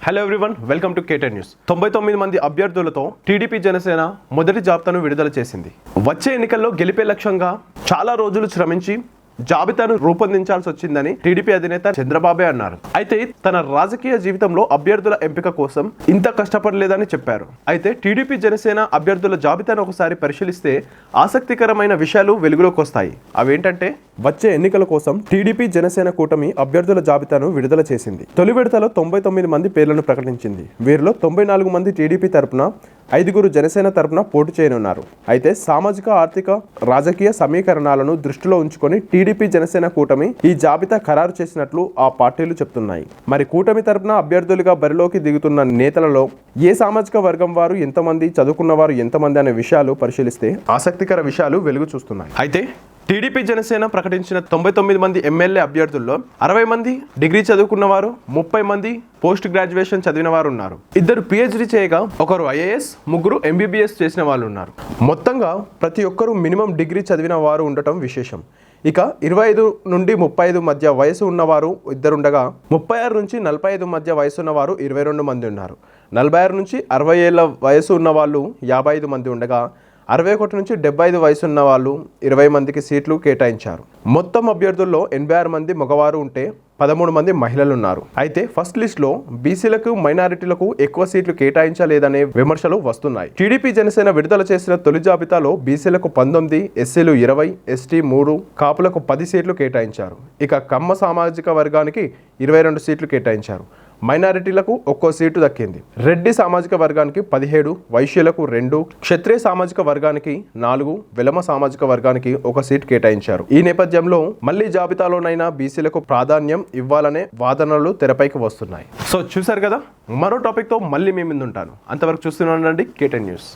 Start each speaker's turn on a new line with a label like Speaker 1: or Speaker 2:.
Speaker 1: Hello everyone, welcome to కేటెన్ news. 99 మంది అభ్యర్థులతో TDP Janasena మొదటి జాబితాను విడుదల చేసింది. వచ్చే ఎన్నికల్లో గెలిపే లక్ష్యంగా చాలా రోజులు శ్రమించి జాబితాను రూపొందించాల్సి వచ్చిందని టీడీపీ అధినేత చంద్రబాబే అన్నారు. అయితే తన రాజకీయ జీవితంలో అభ్యర్థుల ఎంపిక కోసం ఇంత కష్టపడలేదని చెప్పారు. అయితే టీడీపీ జనసేన అభ్యర్థుల జాబితాను ఒకసారి పరిశీలిస్తే ఆసక్తికరమైన విషయాలు వెలుగులోకి వస్తాయి. అవేంటంటే, వచ్చే ఎన్నికల కోసం టీడీపీ జనసేన కూటమి అభ్యర్థుల జాబితాను విడుదల చేసింది. తొలి విడతలో 99 మంది పేర్లను ప్రకటించింది. వీరిలో 94 మంది టీడీపీ తరపున, 5 జనసేన తరపున పోటీ చేయనున్నారు. అయితే సామాజిక, ఆర్థిక, రాజకీయ సమీకరణాలను దృష్టిలో ఉంచుకొని టీడీపీ జనసేన కూటమి ఈ జాబితా ఖరారు చేసినట్లు ఆ పార్టీలు చెప్తున్నాయి. మరి కూటమి తరపున అభ్యర్థులుగా బరిలోకి దిగుతున్న నేతలలో ఏ సామాజిక వర్గం వారు ఎంతమంది, చదువుకున్న వారు ఎంతమంది అనే విషయాలు పరిశీలిస్తే ఆసక్తికర విషయాలు వెలుగు చూస్తున్నాయి. అయితే టీడీపీ జనసేన ప్రకటించిన 99 మంది ఎమ్మెల్యే అభ్యర్థుల్లో 60 మంది డిగ్రీ చదువుకున్నవారు, 30 మంది పోస్ట్ గ్రాడ్యుయేషన్ చదివిన వారు ఉన్నారు. 2 PhD చేయగా ఒకరు IAS, 3 MBBS చేసిన వాళ్ళు ఉన్నారు. మొత్తంగా ప్రతి ఒక్కరూ మినిమం డిగ్రీ చదివిన వారు ఉండటం విశేషం. ఇక 25 నుండి 35 మధ్య వయసు ఉన్నవారు 2 ఉండగా, 36 నుంచి 45 మధ్య వయసు ఉన్నవారు 22 మంది ఉన్నారు. 46 నుంచి 60 ఏళ్ల వయసు ఉన్న వాళ్ళు 55 మంది ఉండగా, 61 నుంచి 75 వయసు ఉన్న వాళ్ళు 20 మందికి సీట్లు కేటాయించారు. మొత్తం అభ్యర్థుల్లో 86 మంది మగవారు ఉంటే 13 మంది మహిళలు ఉన్నారు. అయితే ఫస్ట్ లిస్ట్లో బీసీలకు, మైనారిటీలకు ఎక్కువ సీట్లు కేటాయించలేదనే విమర్శలు వస్తున్నాయి. టీడీపీ జనసేన విడుదల చేసిన తొలి జాబితాలో బీసీలకు 19, ఎస్సీలు 20, ఎస్టీ 3, కాపులకు 10 సీట్లు కేటాయించారు. ఇక కమ్మ సామాజిక వర్గానికి 22 సీట్లు కేటాయించారు. మైనారిటీలకు 1 సీటు దక్కింది. రెడ్డి సామాజిక వర్గానికి 17, వైశ్యులకు 2, క్షత్రియ సామాజిక వర్గానికి 4, వెలమ సామాజిక వర్గానికి 1 సీటు కేటాయించారు. ఈ నేపథ్యంలో మళ్లీ జాబితాలోనైనా బీసీలకు ప్రాధాన్యం ఇవ్వాలనే వాదనలు తెరపైకి వస్తున్నాయి. సో చూసారు కదా, మరో టాపిక్తో మళ్ళీ మీ ముందు ఉంటాను. అంతవరకు చూస్తూనే ఉండండి కేటెన్ న్యూస్.